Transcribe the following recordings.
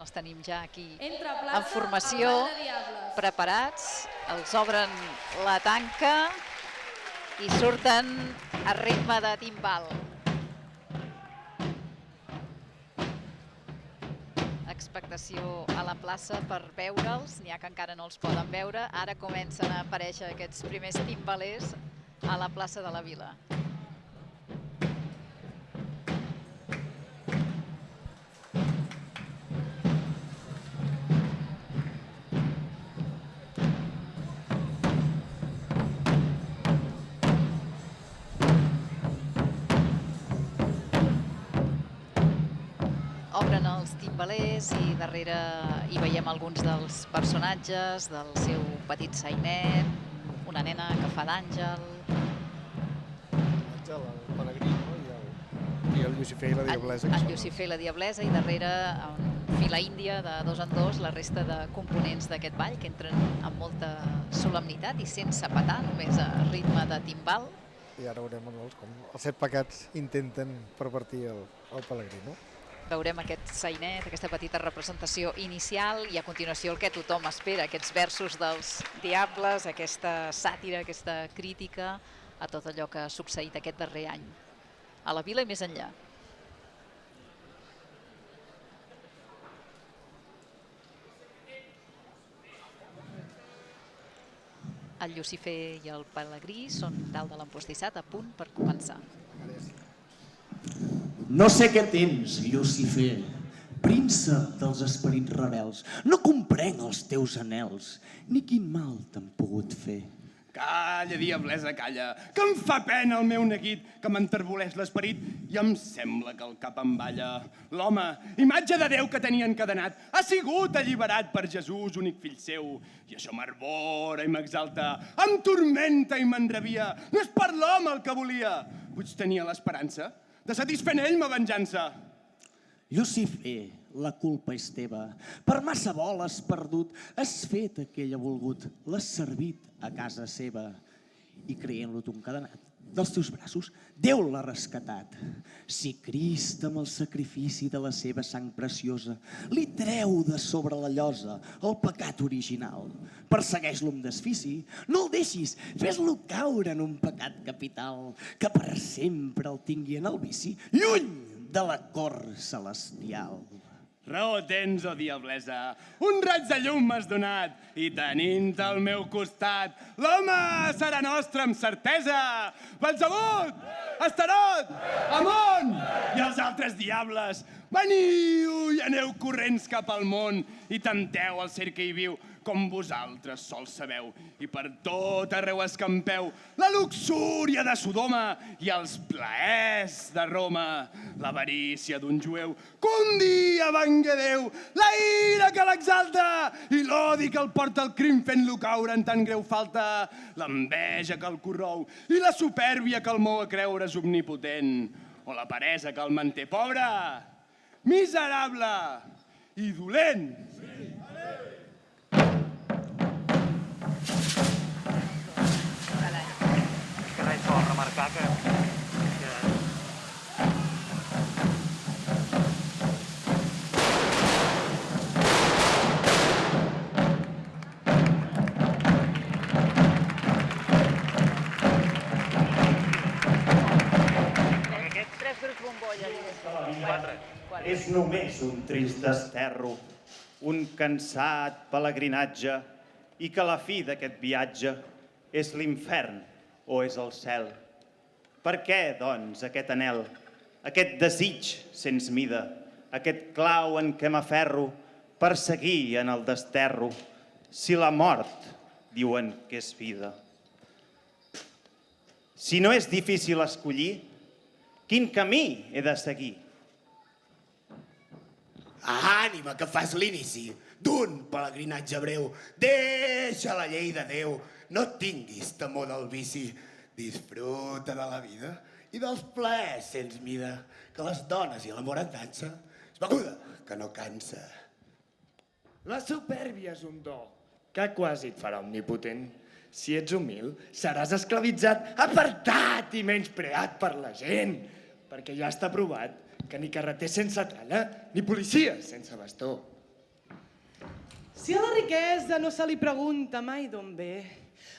Els tenim ja aquí en formació, preparats, els obren la tanca i surten a ritme de timbal. Expectació a la plaça per veure'ls, n'hi ha que encara no els poden veure. Ara comencen a aparèixer aquests primers timbalers a la plaça de la Vila. Obren els timbalers i darrere hi veiem alguns dels personatges del seu petit sainet, una nena que fa d'àngel. Àngel, el pelegrí, i el Llucifer i la Diablesa. El Llucifer i la Diablesa, i darrere en fila índia de dos en dos la resta de components d'aquest ball que entren amb molta solemnitat i sense petar, només a ritme de timbal. I ara veurem com els 7 pecats intenten pervertir el pelegrí, no? Veurem aquest sainet, aquesta petita representació inicial i a continuació el que tothom espera, aquests versos dels diables, aquesta sàtira, aquesta crítica a tot allò que ha succeït aquest darrer any a la Vila i més enllà. El Llucifer i el pelegrí són dalt de l'empostissat, a punt per començar. No sé què tens, Llucifer, príncep dels esperits rebels. No comprenc els teus anhels, ni quin mal t'han pogut fer. Calla, Diablesa, calla, que em fa pena el meu neguit, que m'enterboleix l'esperit i em sembla que el cap em balla. L'home, imatge de Déu que tenia encadenat, ha sigut alliberat per Jesús, únic fill seu. I això m'arbora i m'exalta, em turmenta i m'enrabia. No és per l'home el que volia. Puig tenia l'esperança de satisfer en ell ma venjança. Llucifer, la culpa és teva. Per massa vol has perdut, has fet el que ell ha volgut, l'has servit a casa seva. I creient-lo tu encadenat dels teus braços, Déu l'ha rescatat. Si Crist, amb el sacrifici de la seva sang preciosa, li treu de sobre la llosa el pecat original, persegueix-lo amb desfici, no el deixis, fes-lo caure en un pecat capital, que per sempre el tingui en el vici, lluny de la cort celestial. Raó tens, oh Diablesa, un raig de llum m'has donat i tenint al meu costat l'home serà nostre amb certesa. Belzebut, Astarot, Amon i els altres diables, veniu i aneu corrents cap al món i tempteu el ser que hi viu com vosaltres sols sabeu, i per tot arreu escampeu la luxúria de Sodoma i els plaers de Roma, l'avarícia d'un jueu que un dia vengué Déu, la ira que l'exalta i l'odi que el porta al crim fent-lo caure en tan greu falta, l'enveja que el corrou i la supèrbia que el mou a creure's omnipotent, o la peresa que el manté pobre, miserable i dolent. Res vol remarcar que... Aquests 3 grups bombolles. És només un trist desterro, un cansat pelegrinatge, i que la fi d'aquest viatge és l'infern o és el cel. Per què, doncs, aquest anhel, aquest desig sens mida, aquest clau en què m'aferro per seguir en el desterro, si la mort diuen que és vida? Si no és difícil escollir, quin camí he de seguir? Ànima, que fas l'inici d'un pelegrinatge breu. Deixa la llei de Déu, no tinguis temor del vici. Disfruta de la vida i dels plaers sens mida, que les dones i l'amor en dansa és beguda que no cansa. La supèrbia és un do que quasi et farà omnipotent. Si ets humil, seràs esclavitzat, apartat i menyspreat per la gent, perquè ja està provat que ni carreter sense tralla, ni policia sense bastó. Si a la riquesa no se li pregunta mai d'on ve,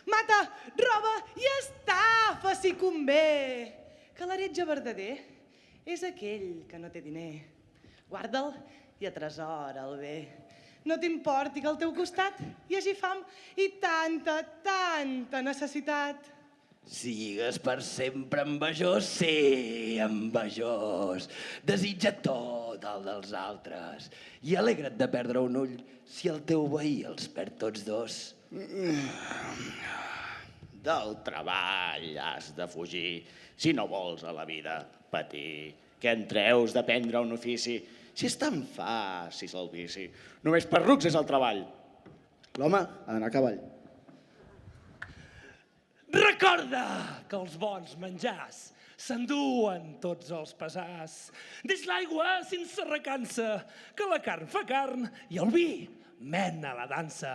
mata, roba i estafa si convé, que l'heretge verdader és aquell que no té diner. Guarda'l i atresora'l bé. No t'importi que al teu costat hi hagi fam i tanta, tanta necessitat. Sigues per sempre envejós, sí, envejós. Desitja tot el dels altres i alegra't de perdre un ull si el teu veí els perd tots dos. Del treball has de fugir si no vols a la vida patir. Què en treus d'aprendre un ofici si és tan fàcil el vici? Només per rucs és el treball. L'home ha d'anar a cavall. Recorda que els bons menjars s'enduen tots els pesars. Deix l'aigua sense recança, que la carn fa carn i el vi mena la dansa.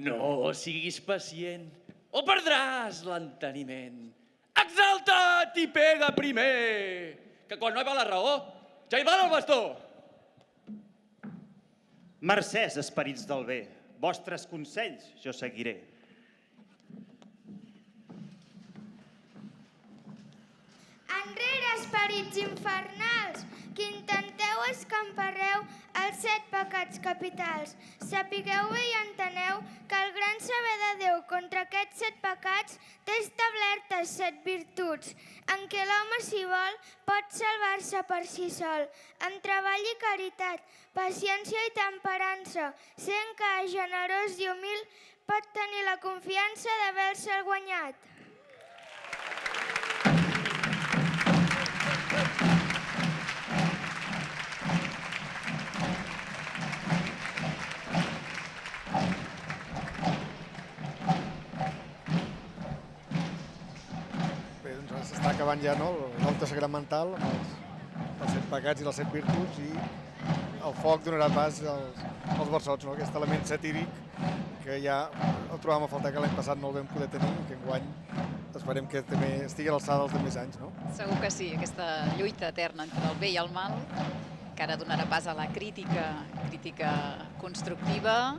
No siguis pacient o perdràs l'enteniment. Exalta't i pega primer, que quan no hi va la raó, ja hi va el bastó. Mercès, esperits del bé, vostres consells jo seguiré. Enrere, esperits infernals, que intenteu escamparreu els 7 pecats capitals. Sapigueu bé i enteneu que el gran saber de Déu contra aquests 7 pecats té establertes 7 virtuts, en què l'home, si vol, pot salvar-se per si sol, amb treball i caritat, paciència i temperança, sent que, generós i humil, pot tenir la confiança d'haver-se'l guanyat. S'està acabant ja l'alta sagramental amb els 7 pecats i les 7 virtuts i el foc donarà pas als versots, aquest element satíric que ja el trobàvem a faltar, que l'any passat no el vam poder tenir i que enguany esperem que també estigui a l'alçada dels demés anys. Segur que sí, aquesta lluita eterna entre el bé i el mal, que ara donarà pas a la crítica constructiva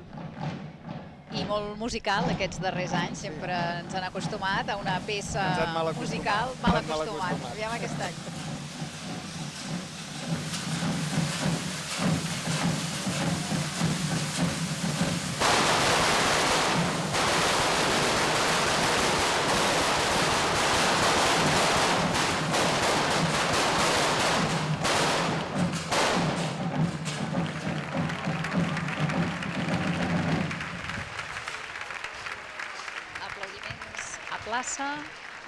i molt musical aquests darrers anys. Sempre ens han acostumat a una peça musical mal acostumat. Aviam aquest any.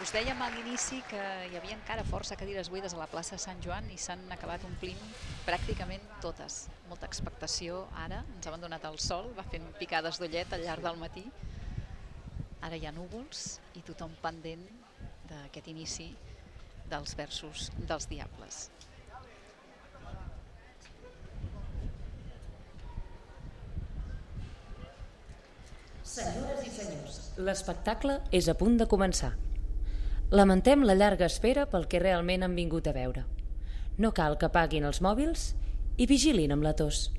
Us dèiem a l'inici que hi havia encara força cadires buides a la plaça Sant Joan i s'han acabat omplint pràcticament totes. Molta expectació ara, ens ha abandonat el sol, va fent picades d'ullet al llarg del matí. Ara hi ha núvols i tothom pendent d'aquest inici dels versos dels Diables. Senyores i senyors, l'espectacle és a punt de començar. Lamentem la llarga espera pel que realment han vingut a veure. No cal que apaguin els mòbils i vigilin amb la tos.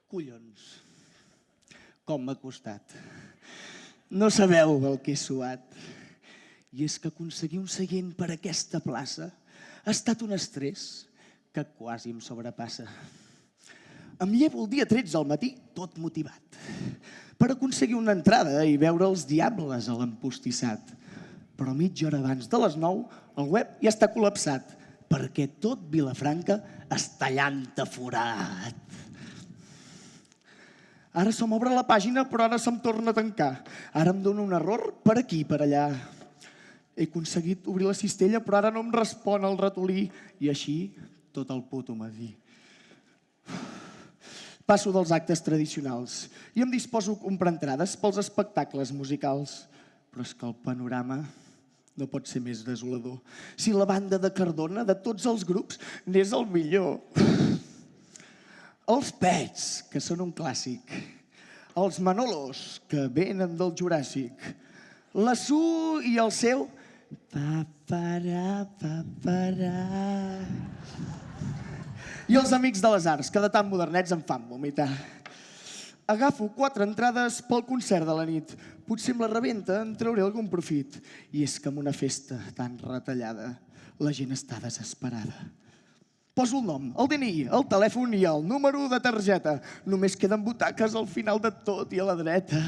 Collons, com m'ha costat. No sabeu el que he suat. I és que aconseguir un seient per aquesta plaça ha estat un estrès que quasi em sobrepassa. Em llevo el dia 13 al matí, tot motivat, per aconseguir una entrada i veure els diables a l'empostissat. Però mitja hora abans de les 9 el web ja està col·lapsat, perquè tot Vilafranca està llant forat. Ara se m'obre la pàgina, però ara se'm torna a tancar. Ara em dona un error per aquí, per allà. He aconseguit obrir la cistella, però ara no em respon el ratolí. I així, tot el puto matí. Passo dels actes tradicionals i em disposo a comprar entrades pels espectacles musicals. Però és que el panorama no pot ser més desolador. Si la banda de Cardona, de tots els grups, n'és el millor. Els Pets, que són un clàssic. Els Manolos, que venen del Juràssic. La Su i el seu paparà, paparà. I els Amics de les Arts, que de tan modernets em fan vomitar. Agafo 4 entrades pel concert de la nit. Potser amb la rebenta en trauré algun profit. I és que en una festa tan retallada la gent està desesperada. Poso el nom, el DNI, el telèfon i el número de targeta. Només queden butaques al final de tot i a la dreta.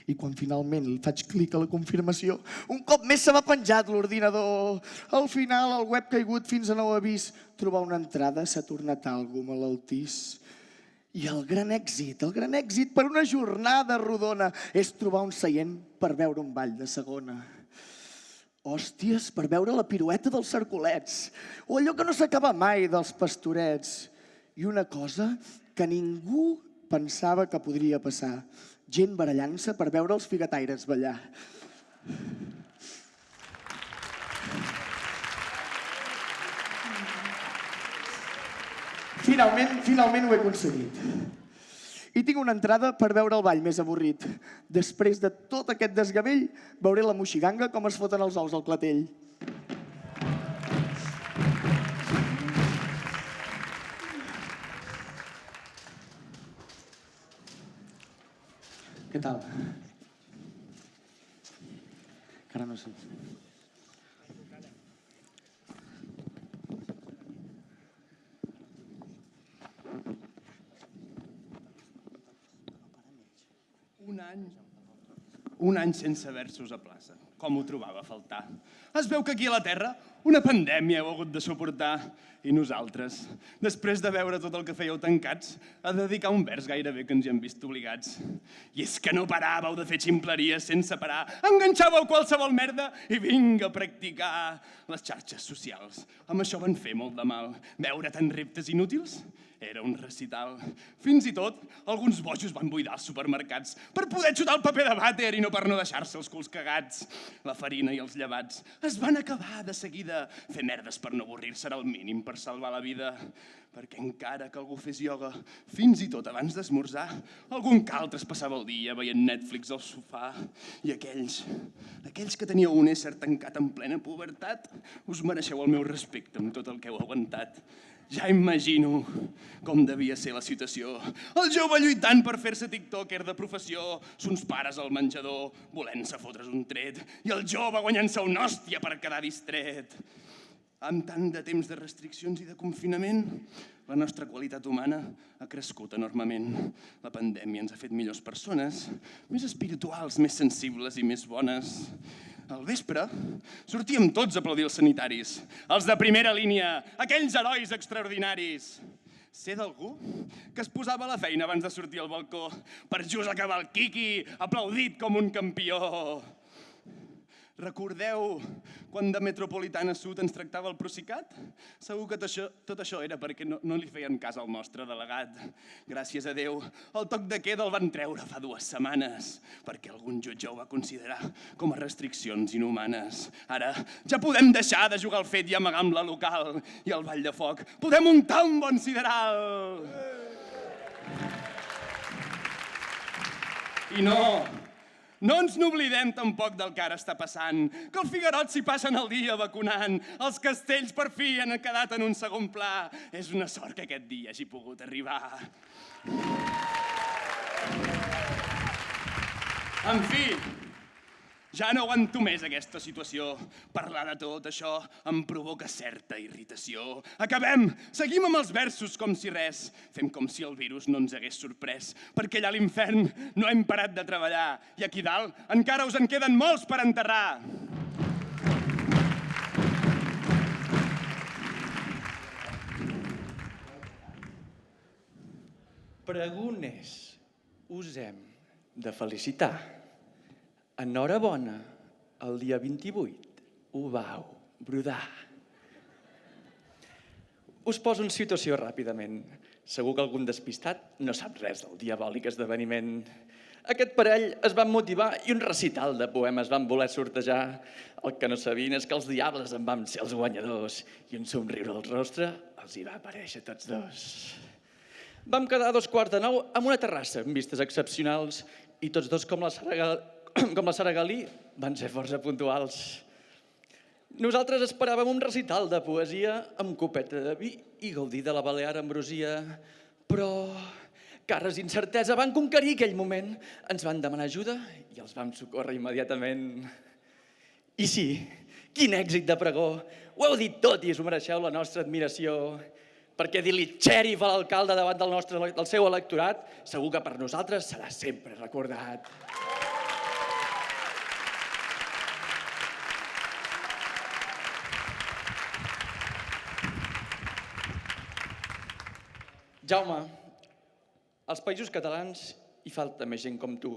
I quan finalment faig clic a la confirmació, un cop més se m'ha penjat l'ordinador. Al final, el web caigut fins a nou avís. Trobar una entrada s'ha tornat algo malaltís. I el gran èxit per una jornada rodona és trobar un seient per veure un ball de segona. Hòsties, per veure la pirueta dels cercolets. O allò que no s'acaba mai dels pastorets. I una cosa que ningú pensava que podria passar. Gent barallant-se per veure els figataires ballar. Finalment ho he aconseguit. I tinc una entrada per veure el ball més avorrit. Després de tot aquest desgavell, veuré la moixiganga com es foten els ous al clatell. Què tal? Encara no sé. Un any sense versos a plaça. Com ho trobava a faltar. Es veu que aquí a la Terra una pandèmia heu hagut de suportar. I nosaltres, després de veure tot el que fèieu tancats, a dedicar un vers gairebé que ens hi hem vist obligats. I és que no paràveu de fer ximpleries sense parar. Enganxàveu qualsevol merda i vinga a practicar les xarxes socials. Amb això van fer molt de mal. Veure tant reptes inútils era un recital. Fins i tot, alguns bojos van buidar els supermercats per poder xutar el paper de vàter i no per no deixar-se els culs cagats. La farina i els llevats es van acabar de seguida. Fer merdes per no avorrir-se era el mínim per salvar la vida. Perquè encara que algú fes ioga, fins i tot abans d'esmorzar, algun que altre es passava el dia veient Netflix al sofà. I aquells que teníeu un ésser tancat en plena pubertat, us mereixeu el meu respecte amb tot el que heu aguantat. Ja imagino com devia ser la situació. El jove lluitant per fer-se tiktoker de professió, sons pares al menjador, volent-se fotre's un tret, i el jove guanyant-se una hòstia per quedar distret. Amb tant de temps de restriccions i de confinament, la nostra qualitat humana ha crescut enormement. La pandèmia ens ha fet millors persones, més espirituals, més sensibles i més bones. Al vespre sortíem tots a aplaudir els sanitaris, els de primera línia, aquells herois extraordinaris. Sé d'algú que es posava a la feina abans de sortir al balcó per just acabar el quiqui, aplaudit com un campió. Recordeu quan de Metropolitana Sud ens tractava el Procicat? Segur que tot això era perquè no li feien cas al nostre delegat. Gràcies a Déu, el toc de queda el van treure fa 2 setmanes, perquè algun jutge ho va considerar com a restriccions inhumanes. Ara ja podem deixar de jugar al fet i amagar amb la local, i al ball de foc podem muntar un bon sideral. I no, No ens n'oblidem tampoc del que ara està passant, que el Figuerot s'hi passen el dia vacunant, els castells per fi han quedat en un segon pla. És una sort que aquest dia hagi pogut arribar. En fi, ja no aguanto més aquesta situació. Parlar de tot això em provoca certa irritació. Acabem! Seguim amb els versos com si res. Fem com si el virus no ens hagués sorprès, perquè allà a l'infern no hem parat de treballar i aquí dalt encara us en queden molts per enterrar. Preguners, us hem de felicitar. Enhorabona, el dia 28 ho vau brodar. Us poso en situació ràpidament. Segur que algun despistat no sap res del diabòlic esdeveniment. Aquest parell es van motivar i un recital de poemes van voler sortejar. El que no sabien és que els diables en vam ser els guanyadors i un somriure al rostre els hi va aparèixer a tots dos. Vam quedar a 8:45 amb una terrassa amb vistes excepcionals i tots dos com la Sara Galí van ser força puntuals. Nosaltres esperàvem un recital de poesia amb copeta de vi i gaudir de la balear ambrosia. Però cares d'incertesa van conquerir aquell moment. Ens van demanar ajuda i els vam socórrer immediatament. I sí, quin èxit de pregó. Ho heu dit tot i us mereixeu la nostra admiració. Perquè dir-li xèrif a l'alcalde davant del seu electorat segur que per nosaltres serà sempre recordat. Jaume, als països catalans hi falta més gent com tu,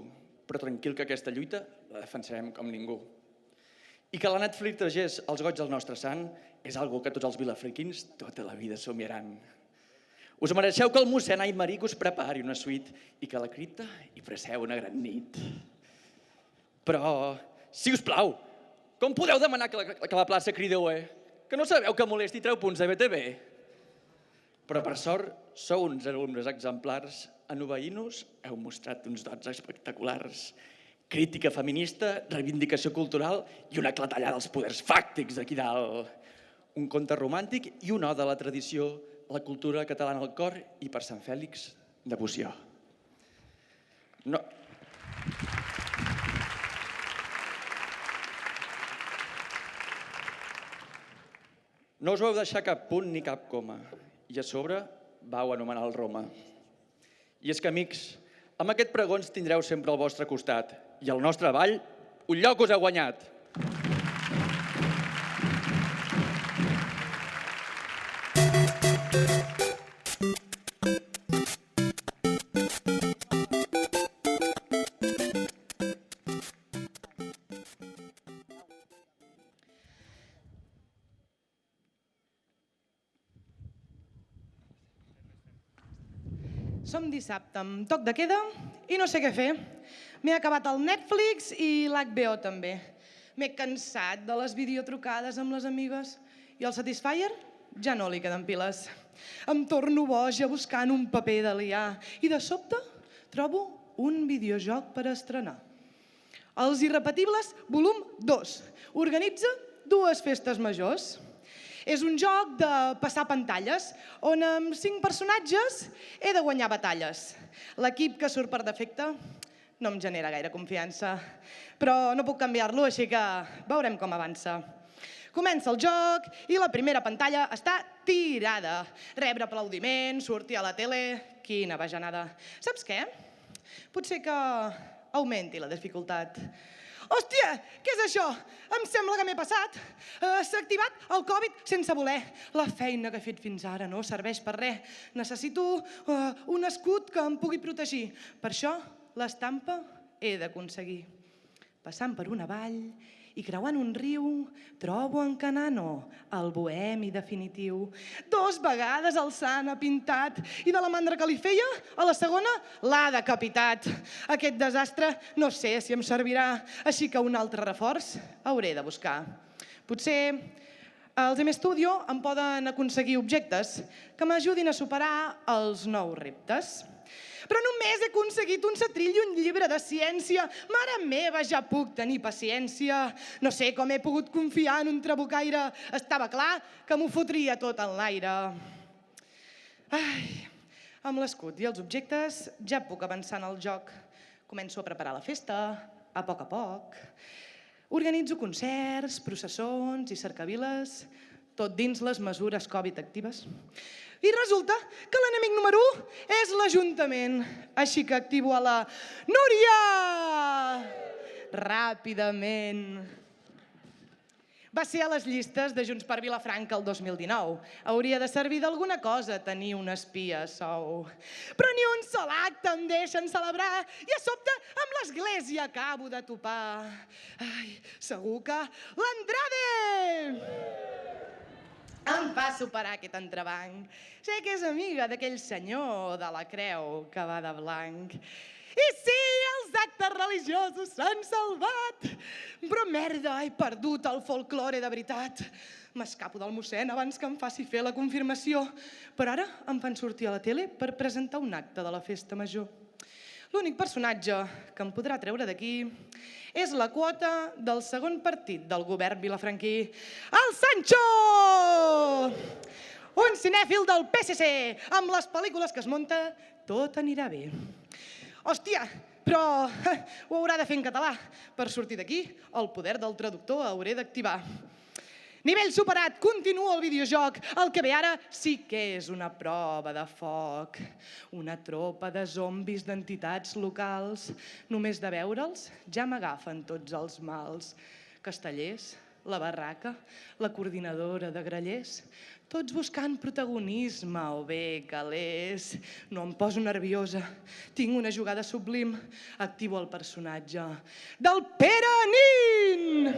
però tranquil que aquesta lluita la defensarem com ningú. I que la Netflix tragés els goig del nostre sant és algo que tots els vilafranquins tota la vida somiaran. Us mereixeu que el mossèn Aymeric us prepari una suite i que a la cripta hi passeu una gran nit. Però, si us plau, com podeu demanar que la plaça crideu, Que no sabeu que molesti i treu punts de BTV? Però, per sort, sou uns alumnes exemplars. En obeir-nos heu mostrat uns dots espectaculars. Crítica feminista, reivindicació cultural i una clatellada als poders fàctics d'aquí dalt. Un conte romàntic i una oda a la tradició, la cultura catalana al cor i per Sant Fèlix, devoció. No us vau deixar cap punt ni cap coma. I a sobre vau anomenar el Roma. I és que, amics, amb aquest pregó ens tindreu sempre al vostre costat. I al nostre ball, un lloc us ha guanyat. Som dissabte amb toc de queda i no sé què fer. M'he acabat el Netflix i l'HBO també. M'he cansat de les videotrucades amb les amigues i el Satisfyer ja no li queden piles. Em torno boja buscant un paper de liar i de sobte trobo un videojoc per estrenar. Els Irrepetibles, volum 2. Organitza 2 festes majors. És un joc de passar pantalles, on amb 5 personatges he de guanyar batalles. L'equip que surt per defecte no em genera gaire confiança, però no puc canviar-lo, així que veurem com avança. Comença el joc i la primera pantalla està tirada. Rebre aplaudiments, sortir a la tele... Quina bajanada. Saps què? Potser que augmenti la dificultat. Hòstia, què és això? Em sembla que m'he passat. S'ha activat el Covid sense voler. La feina que he fet fins ara no serveix per res. Necessito un escut que em pugui protegir. Per això, l'estampa he d'aconseguir. Passant per una vall i creuant un riu, trobo en Canano, el bohemi definitiu. 2 vegades el sant ha pintat i de la mandra que li feia, a la segona l'ha decapitat. Aquest desastre no sé si em servirà, així que un altre reforç hauré de buscar. Potser els MStudio em poden aconseguir objectes que m'ajudin a superar els nous reptes. Però només he aconseguit un setrill i un llibre de ciència. Mare meva, ja puc tenir paciència. No sé com he pogut confiar en un trabucaire. Estava clar que m'ho fotria tot en l'aire. Amb l'escut i els objectes ja puc avançar en el joc. Començo a preparar la festa, a poc. Organitzo concerts, processons i cercaviles, tot dins les mesures Covid actives. I resulta que l'enemic número 1 és l'Ajuntament. Així que activo a la Núria! Ràpidament. Va ser a les llistes de Junts per Vilafranca el 2019. Hauria de servir d'alguna cosa tenir un espia sou. Però ni un sol acte em deixen celebrar i a sobte amb l'església acabo de topar. Segur que l'Andrade em fa superar aquest entrebanc. Sé que és amiga d'aquell senyor de la creu que va de blanc. I sí, els actes religiosos s'han salvat. Però merda, he perdut el folklore de veritat. M'escapo del mossèn abans que em faci fer la confirmació. Però ara em fan sortir a la tele per presentar un acte de la festa major. L'únic personatge que em podrà treure d'aquí és la quota del segon partit del govern vilafranquí, el Sancho! Un cinèfil del PSC, amb les pel·lícules que es munta, tot anirà bé. Hòstia, però ho haurà de fer en català. Per sortir d'aquí, el poder del traductor hauré d'activar. Nivell superat, continuo el videojoc. El que ve ara sí que és una prova de foc. Una tropa de zombis d'entitats locals. Només de veure'ls ja m'agafen tots els mals. Castellers, la barraca, la coordinadora de grallers, tots buscant protagonisme o bé calés. No em poso nerviosa. Tinc una jugada sublim. Activo el personatge del Pere Nin!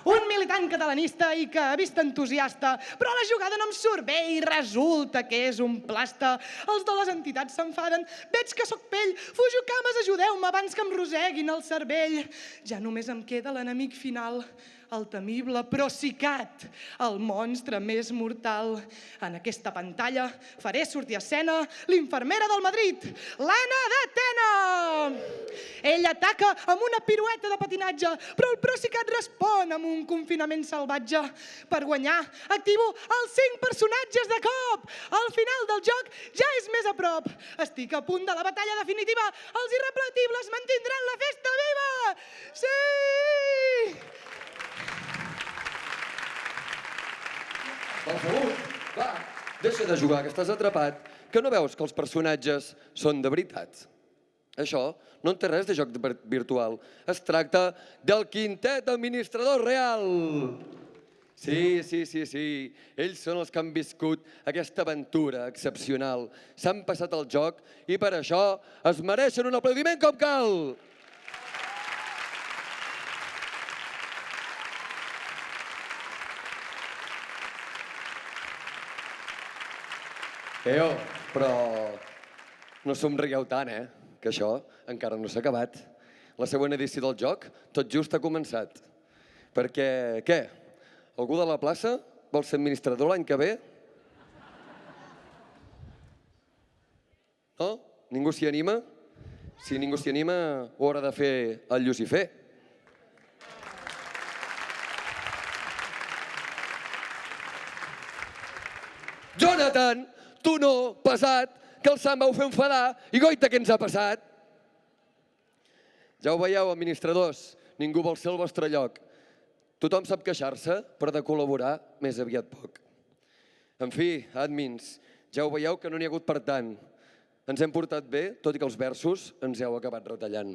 Un militant catalanista i que ha vist entusiasta, però la jugada no em surt bé i resulta que és un plasta. Els de les entitats s'enfaden, veig que sóc pell, fujo cames, ajudeu-me abans que em roseguin el cervell. Ja només em queda l'enemic final, el temible Procicat, el monstre més mortal. En aquesta pantalla faré sortir a escena l'infermera del Madrid, l'Anna d'Atena. Ell ataca amb una pirueta de patinatge, però el Procicat respon amb un confinament salvatge. Per guanyar, activo els 5 personatges de cop. Al final del joc ja és més a prop. Estic a punt de la batalla definitiva. Els irrepetibles mantindran la festa viva! Sí! Salut, va, deixa de jugar, que estàs atrapat. Que no veus que els personatges són de veritat? Això no en té res de joc virtual. Es tracta del quintet administrador real. Sí. Ells són els que han viscut aquesta aventura excepcional. S'han passat el joc i per això es mereixen un aplaudiment com cal. Però no somrigueu tant, que això encara no s'ha acabat. La següent edició del joc tot just ha començat. Perquè, què? Algú de la plaça vol ser administrador l'any que ve? No? Ningú s'hi anima? Si ningú s'hi anima, ho haurà de fer el Llucifer. Jonathan! Tu no, pesat, que el Sant vau fer enfadar i goita què ens ha passat. Ja ho veieu, administradors, ningú vol ser al vostre lloc. Tothom sap queixar-se, però de col·laborar més aviat poc. En fi, admins, ja ho veieu que no n'hi ha hagut per tant. Ens hem portat bé, tot i que els versos ens heu acabat retallant.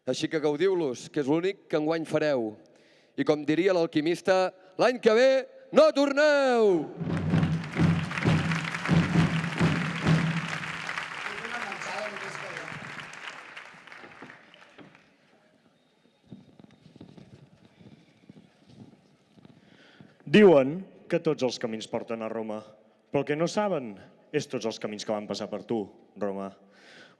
Així que gaudiu-los, que és l'únic que enguany fareu. I com diria l'alquimista, l'any que ve no torneu! Diuen que tots els camins porten a Roma, però el que no saben és tots els camins que van passar per tu, Roma.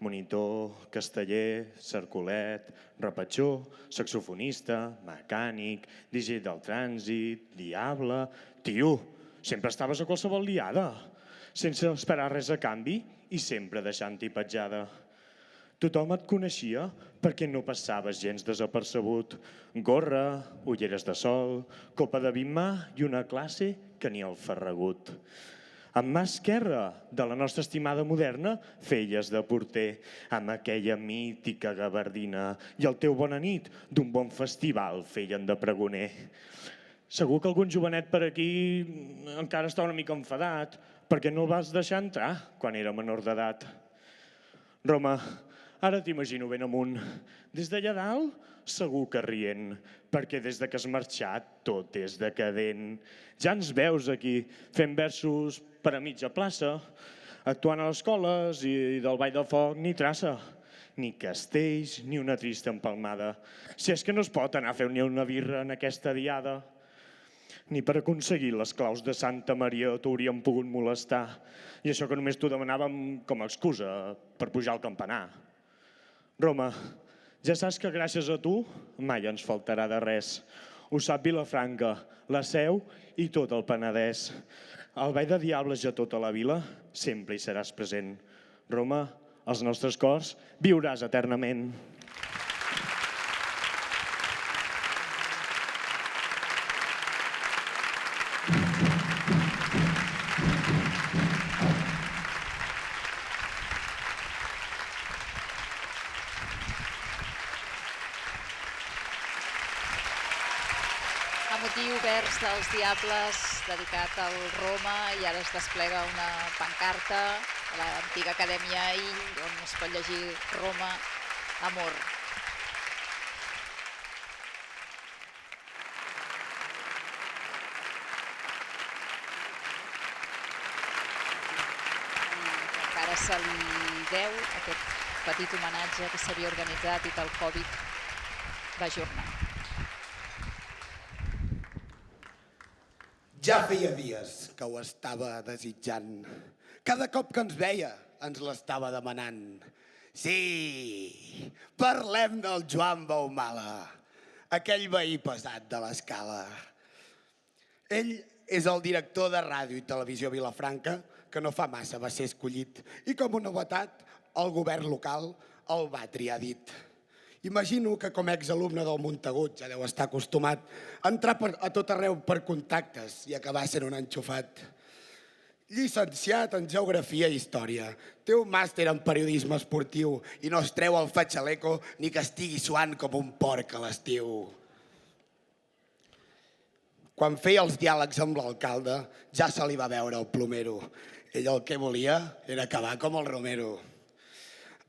Monitor, casteller, cercolet, repatxó, saxofonista, mecànic, DJ del trànsit, diable... Tio, sempre estaves a qualsevol liada, sense esperar res a canvi i sempre deixant-hi petjada. Tothom et coneixia perquè no passaves gens desapercebut. Gorra, ulleres de sol, copa de vi en mà i una classe que ni el ferragut. Amb mà esquerra de la nostra estimada moderna feies de porter amb aquella mítica gabardina i el teu bona nit d'un bon festival feien de pregoner. Segur que algun jovenet per aquí encara està una mica enfadat perquè no el vas deixar entrar quan era menor d'edat. Roma, ara t'imagino ben amunt. Des d'allà dalt, segur que rient, perquè des de que has marxat tot és decadent. Ja ens veus aquí, fent versos per a mitja plaça, actuant a les escoles i del ball de foc ni traça. Ni castells, ni una trista empalmada. Si és que no es pot anar a fer ni una birra en aquesta diada. Ni per aconseguir les claus de Santa Maria t'hauríem pogut molestar. I això que només t'ho demanàvem com a excusa per pujar al campanar. Roma, ja saps que gràcies a tu mai ens faltarà de res. Ho sap Vilafranca, la Seu i tot el Penedès. Al ball de diables i a tota la vila sempre hi seràs present. Roma, als nostres cors viuràs eternament. Motiu vers dels Diables dedicat al Roma i ara es desplega una pancarta a l'antiga Acadèmia Ill on es pot llegir Roma, amor. I encara se li deu aquest petit homenatge que s'havia organitzat i que el Covid va ajornar. Ja feia dies que ho estava desitjant. Cada cop que ens veia ens l'estava demanant. Sí, parlem del Joan Baumala, aquell veí pesat de l'escala. Ell és el director de Ràdio i Televisió Vilafranca, que no fa massa va ser escollit. I com a novetat, el govern local el va triar dit. Imagino que com a exalumne del Montagut ja deu estar acostumat a entrar a tot arreu per contactes i acabar sent un enxufat. Llicenciat en Geografia i Història, té un màster en Periodisme Esportiu i no es treu el fatxaleco ni que estigui suant com un porc a l'estiu. Quan feia els diàlegs amb l'alcalde ja se li va veure el plomero. Ell el que volia era acabar com el Romero.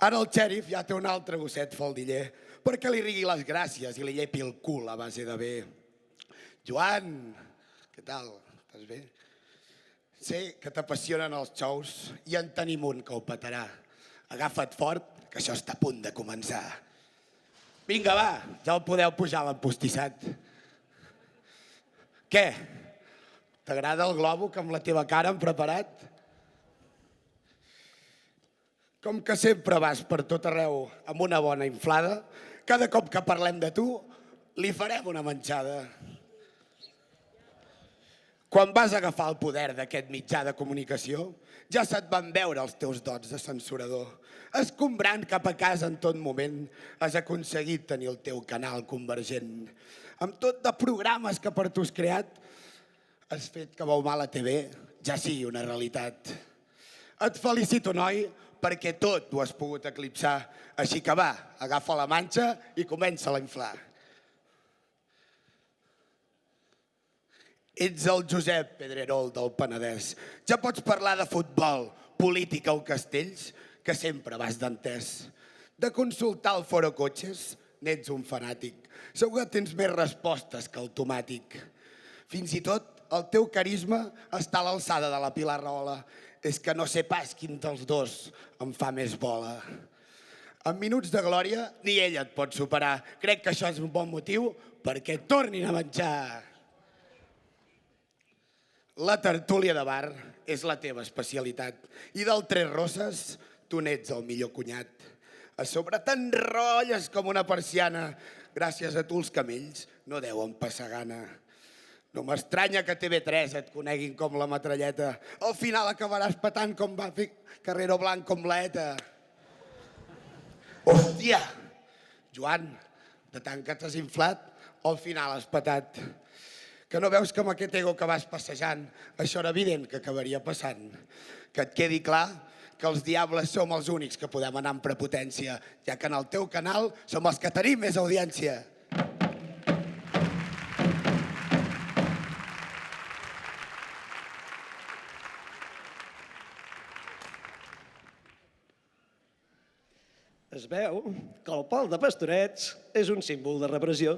Ara el xèrif ja té un altre gosset faldiller perquè li rigui les gràcies i li llepi el cul a base de bé. Joan, què tal? Estàs bé? Sé que t'apassionen els xous i en tenim un que ho petarà. Agafa't fort, que això està a punt de començar. Vinga, va, ja el podeu pujar a l'empostissat. Què? T'agrada el globo que amb la teva cara hem preparat? Com que sempre vas per tot arreu amb una bona inflada, cada cop que parlem de tu, li farem una menjada. Quan vas agafar el poder d'aquest mitjà de comunicació, ja se't van veure els teus dots de censurador. Escombrant cap a casa en tot moment, has aconseguit tenir el teu canal convergent. Amb tot de programes que per tu has creat, has fet que Baumala TV ja sigui una realitat. Et felicito, noi, perquè tot ho has pogut eclipsar. Així que va, agafa la manxa i comença-la a inflar. Ets el Josep Pedrerol del Penedès. Ja pots parlar de futbol, política o castells, que sempre vas d'entès. De consultar el Foro Cotxes, n'ets un fanàtic. Segur que tens més respostes que el tomàtic. Fins i tot el teu carisma està a l'alçada de la Pilar Rahola. És que no sé pas quin dels dos em fa més bola. En minuts de glòria, ni ella et pot superar. Crec que això és un bon motiu perquè tornin a menjar. La tertúlia de bar és la teva especialitat. I del Tres Roses, tu n'ets el millor cunyat. A sobre t'enrotlles com una persiana. Gràcies a tu els camells no deuen passar gana. No m'estranya que TV3 et coneguin com la metralleta. Al final acabaràs patant com va fer Carrero Blanc com l'ETA. Hòstia! Joan, de tant que t'has inflat, al final has patat. Que no veus que amb aquest ego que vas passejant, això era evident que acabaria passant. Que et quedi clar que els diables som els únics que podem anar amb prepotència, ja que en el teu canal som els que tenim més audiència. Es veu que el pal de Pastorets és un símbol de repressió.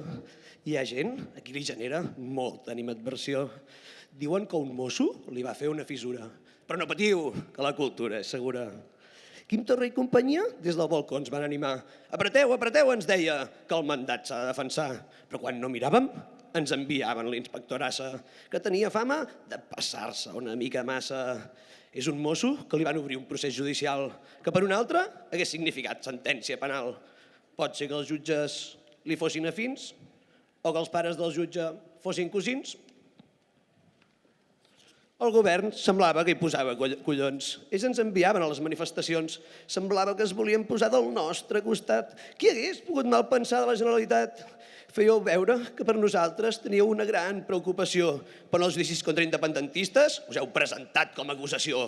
Hi ha gent a qui li genera molta animadversió. Diuen que un mosso li va fer una fissura. Però no patiu, que la cultura és segura. Quim Torra i companyia des del balcó ens van animar. Apreteu, apreteu, ens deia, que el mandat s'ha de defensar. Però quan no miràvem, ens enviaven l'inspectorassa, que tenia fama de passar-se una mica massa. És un mosso que li van obrir un procés judicial que per un altre hagués significat sentència penal. Pot ser que els jutges li fossin afins o que els pares del jutge fossin cosins. El govern semblava que hi posava collons. Ells ens enviaven a les manifestacions. Semblava que es volien posar del nostre costat. Qui hagués pogut mal pensar de la Generalitat? Fèieu veure que per nosaltres teníeu una gran preocupació. Però els judicis contra independentistes us heu presentat com a acusació.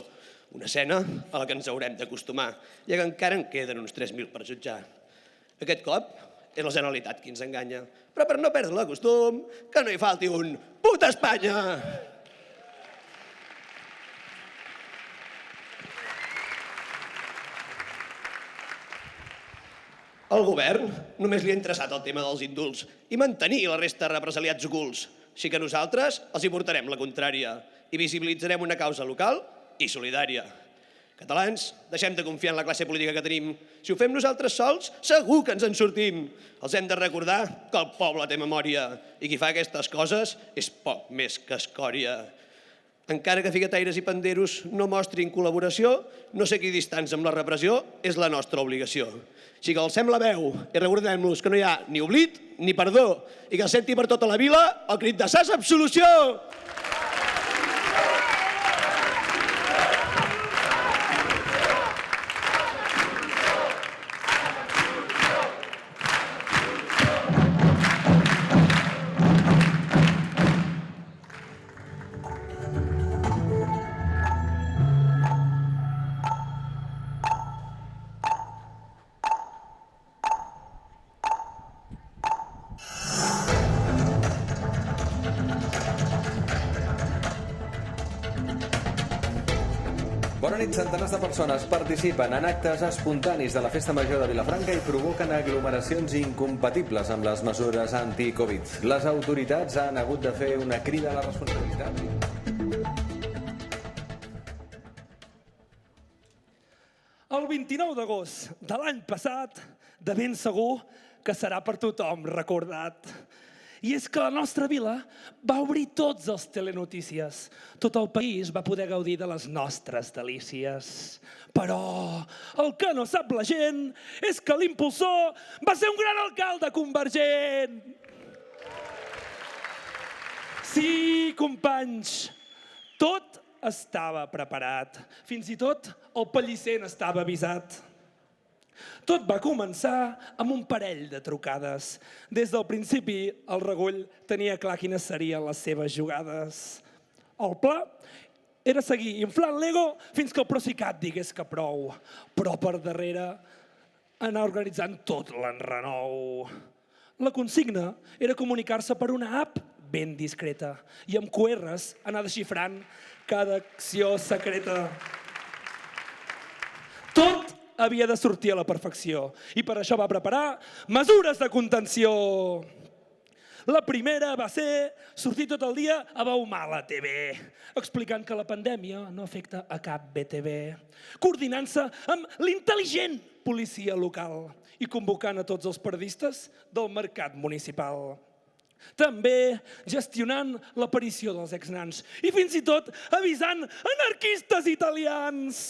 Una escena a la que ens haurem d'acostumar, ja que encara en queden uns 3.000 per jutjar. Aquest cop és la Generalitat qui ens enganya. Però per no perdre el costum, que no hi falti un puta Espanya! Al govern només li ha interessat el tema dels indults i mantenir la resta de represaliats ocults. Així que nosaltres els hi portarem la contrària i visibilitzarem una causa local i solidària. Catalans, deixem de confiar en la classe política que tenim. Si ho fem nosaltres sols, segur que ens en sortim. Els hem de recordar que el poble té memòria i qui fa aquestes coses és poc més que escòria. Encara que figuetaires i panderos no mostrin col·laboració, no ser equidistants amb la repressió és la nostra obligació. Així que alcem la veu i recordem-los que no hi ha ni oblit ni perdó i que senti per tota la vila el crit de «Sas absolució!». Bona nit, centenars de persones participen en actes espontanis de la Festa Major de Vilafranca i provoquen aglomeracions incompatibles amb les mesures anti-Covid. Les autoritats han hagut de fer una crida a la responsabilitat. El 29 d'agost de l'any passat, de ben segur que serà per tothom recordat. I és que la nostra vila va obrir tots els telenotícies. Tot el país va poder gaudir de les nostres delícies. Però el que no sap la gent és que l'impulsor va ser un gran alcalde convergent. Sí, companys, tot estava preparat. Fins i tot el pellicent estava avisat. Tot va començar amb un parell de trucades. Des del principi, el Regull tenia clar quines serien les seves jugades. El pla era seguir inflant l'ego fins que el Procicat digués que prou. Però per darrere anar organitzant tot l'enrenou. La consigna era comunicar-se per una app ben discreta i amb QRs anar desxifrant cada acció secreta. Tot havia de sortir a la perfecció i per això va preparar mesures de contenció. La primera va ser sortir tot el dia a baumar la TV, explicant que la pandèmia no afecta a cap BTV, coordinant-se amb l'intel·ligent policia local i convocant a tots els periodistes del mercat municipal. També gestionant l'aparició dels exnans i fins i tot avisant anarquistes italians.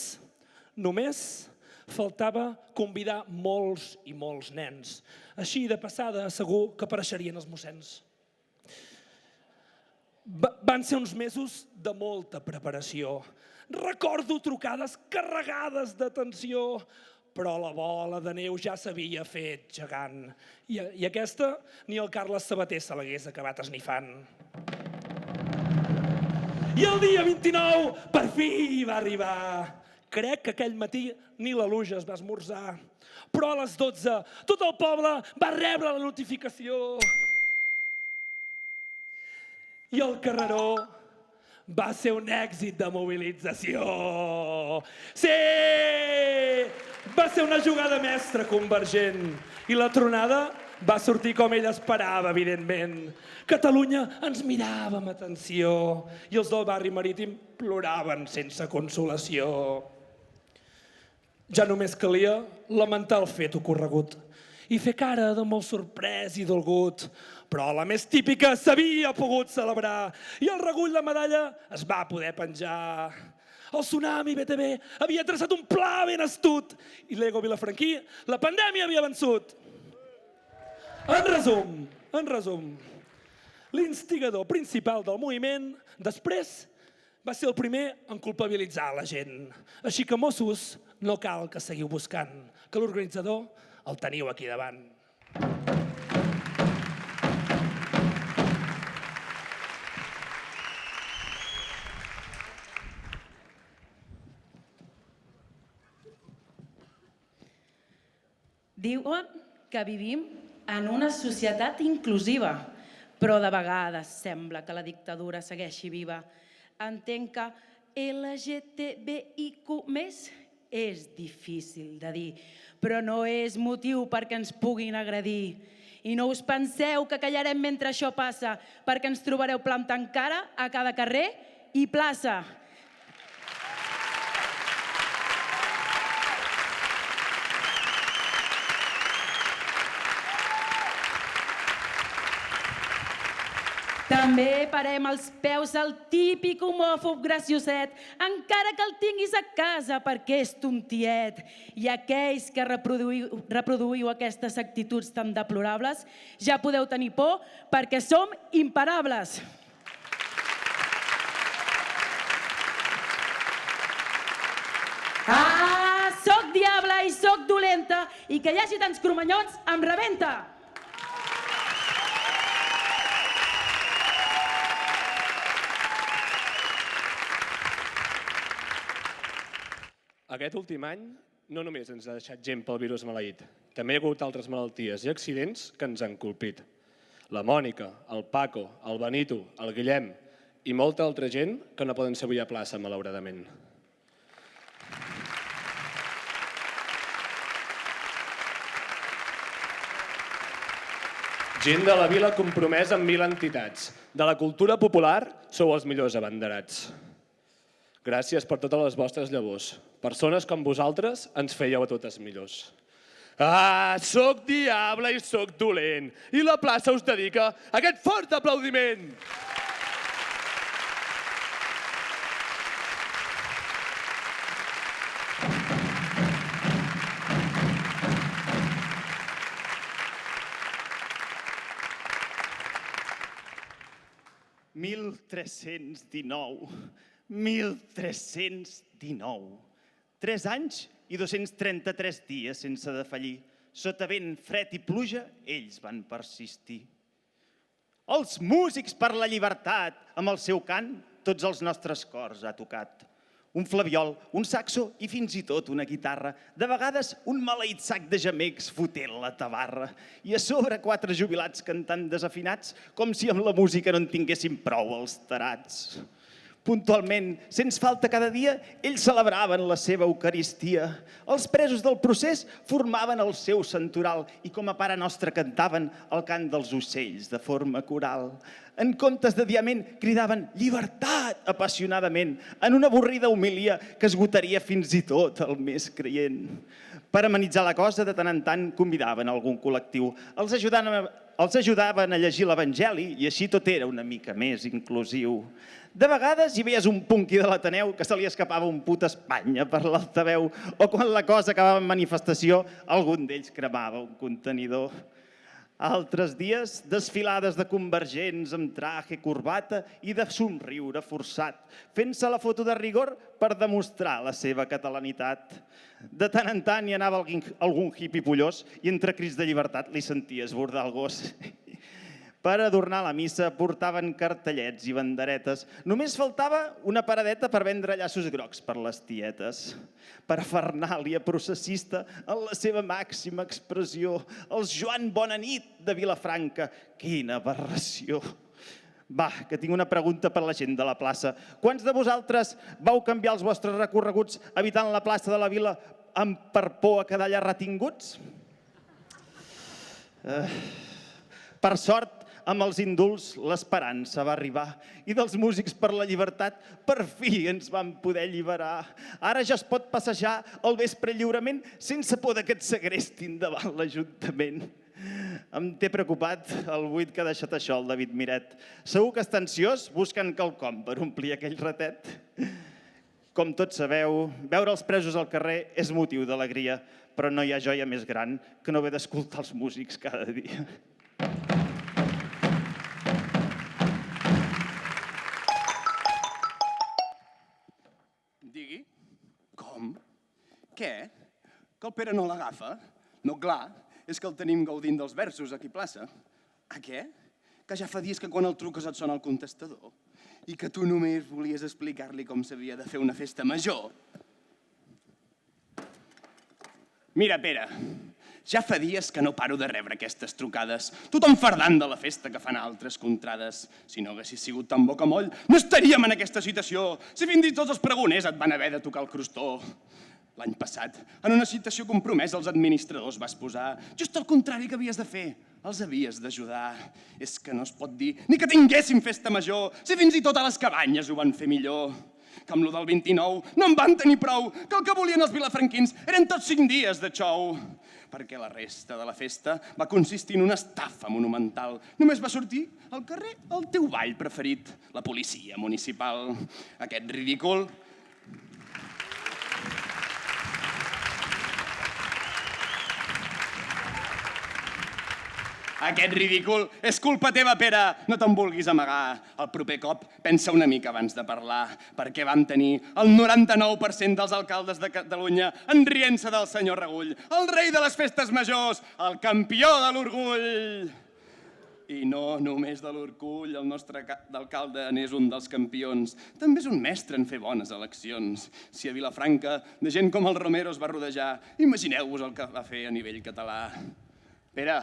Només faltava convidar molts i molts nens. Així, de passada, segur que apareixerien els mossens. Van ser uns mesos de molta preparació. Recordo trucades carregades de tensió, però la bola de neu ja s'havia fet gegant. I aquesta ni el Carles Sabater se l'hagués acabat esnifant. I el dia 29 per fi va arribar. Crec que aquell matí ni la Luja es va esmorzar. Però a les 12 tot el poble va rebre la notificació. I el carreró va ser un èxit de mobilització. Sí! Va ser una jugada mestra convergent. I la tronada va sortir com ell esperava, evidentment. Catalunya ens mirava amb atenció i els del barri marítim ploraven sense consolació. Ja només calia lamentar el fet ocorregut i fer cara de molt sorprès i dolgut. Però la més típica s'havia pogut celebrar i el regull de medalla es va poder penjar. El Tsunami BTV havia traçat un pla ben astut i l'Ego Vilafranquí la pandèmia havia vençut. En resum, l'instigador principal del moviment després va ser el primer en culpabilitzar la gent. Així que, Mossos, no cal que seguiu buscant, que l'organitzador el teniu aquí davant. Diuen que vivim en una societat inclusiva, però de vegades sembla que la dictadura segueixi viva. Entenc que LGTBIQ+ és difícil de dir, però no és motiu perquè ens puguin agredir. I no us penseu que callarem mentre això passa, perquè ens trobareu plantant cara a cada carrer i plaça. També parem els peus al típic homòfob gracioset, encara que el tinguis a casa perquè és tontiet. I aquells que reproduïu aquestes actituds tan deplorables, ja podeu tenir por perquè som imparables. Ah, soc diable i soc dolenta, i que hi hagi tants cromanyons em rebenta. Aquest últim any no només ens ha deixat gent pel virus maleït, també hi ha hagut altres malalties i accidents que ens han colpit. La Mònica, el Paco, el Benito, el Guillem i molta altra gent que no poden ser avui a plaça, malauradament. Gent de la vila compromesa amb 1000 entitats. De la cultura popular sou els millors abanderats. Gràcies per totes les vostres llavors. Persones com vosaltres ens fèieu a totes millors. Ah, soc diable i soc dolent. I la plaça us dedica aquest fort aplaudiment. «1319. 3 anys i 233 dies sense defallir. Sota vent, fred i pluja, ells van persistir. Els músics per la llibertat, amb el seu cant, tots els nostres cors ha tocat. Un flabiol, un saxo i fins i tot una guitarra. De vegades, un maleït sac de gemecs fotent la tabarra. I a sobre 4 jubilats cantant desafinats, com si amb la música no en tinguessin prou els tarats. Puntualment, sense falta cada dia, ells celebraven la seva eucaristia. Els presos del procés formaven el seu santoral i com a pare nostre cantaven el cant dels ocells de forma coral. En comptes de diament cridaven llibertat apassionadament en una avorrida homilia que esgotaria fins i tot el més creient. Per amenitzar la cosa, de tant en tant convidaven algun col·lectiu. Els ajudaven a llegir l'Evangeli i així tot era una mica més inclusiu. De vegades hi veies un punqui de l'Ateneu que se li escapava un put Espanya per l'altaveu o quan la cosa acabava en manifestació algun d'ells cremava un contenidor. Altres dies, desfilades de convergents amb traje, corbata i de somriure forçat, fent-se la foto de rigor per demostrar la seva catalanitat. De tant en tant hi anava algun hippie pollós i entre crits de llibertat li sentia esbordar el gos. Per adornar la missa portaven cartellets i banderetes. Només faltava una paradeta per vendre llaços grocs per les tietes. Parafernàlia processista en la seva màxima expressió. Els Joan Bonanit de Vilafranca. Quina aberració! Va, que tinc una pregunta per la gent de la plaça. Quants de vosaltres vau canviar els vostres recorreguts evitant la plaça de la Vila per por a quedar allà retinguts? Per sort, amb els indults l'esperança va arribar i dels músics per la llibertat per fi ens van poder alliberar. Ara ja es pot passejar al vespre lliurement sense por que et segrestin davant l'Ajuntament. Em té preocupat el buit que ha deixat això el David Miret. Segur que està ansiós buscant quelcom per omplir aquell ratet. Com tots sabeu, veure els presos al carrer és motiu d'alegria, però no hi ha joia més gran que no haver d'escoltar els músics cada dia. Digui? Com? Què? Que el Pere no l'agafa? No, clar, és que el tenim gaudint dels versos aquí a plaça. A què? Que ja fa dies que quan el truques et sona el contestador i que tu només volies explicar-li com s'havia de fer una festa major. Mira, Pere, ja fa dies que no paro de rebre aquestes trucades. Tothom fardant de la festa que fan altres contrades. Si no haguessis sigut tan bocamoll, no estaríem en aquesta situació. Si fins i tot els pregoners et van haver de tocar el crostó. L'any passat, en una situació compromesa, els administradors vas posar just el contrari que havies de fer. Els havies d'ajudar. És que no es pot dir ni que tinguéssim festa major, si fins i tot a les cabanyes ho van fer millor. Que amb lo del 29 no en van tenir prou, que el que volien els vilafranquins eren tots 5 dies de xou. Perquè la resta de la festa va consistir en una estafa monumental. Només va sortir al carrer el teu ball preferit, la policia municipal. Aquest ridícul... Aquest ridícul és culpa teva, Pere. No te'n vulguis amagar. El proper cop pensa una mica abans de parlar, perquè vam tenir el 99% dels alcaldes de Catalunya enrient-se del senyor Regull, el rei de les festes majors, el campió de l'orgull. I no només de l'orgull, el nostre alcalde n'és un dels campions. També és un mestre en fer bones eleccions. Si a Vilafranca de gent com el Romero es va rodejar, imagineu-vos el que va fer a nivell català. Pere,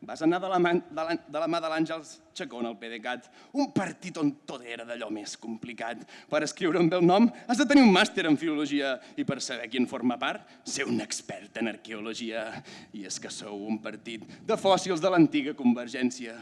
vas anar de la mà de l'Àngels Chacón al PDeCAT, un partit on tot era d'allò més complicat. Per escriure un bel nom has de tenir un màster en filologia i per saber qui en forma part, ser un expert en arqueologia. I és que sou un partit de fòssils de l'antiga Convergència,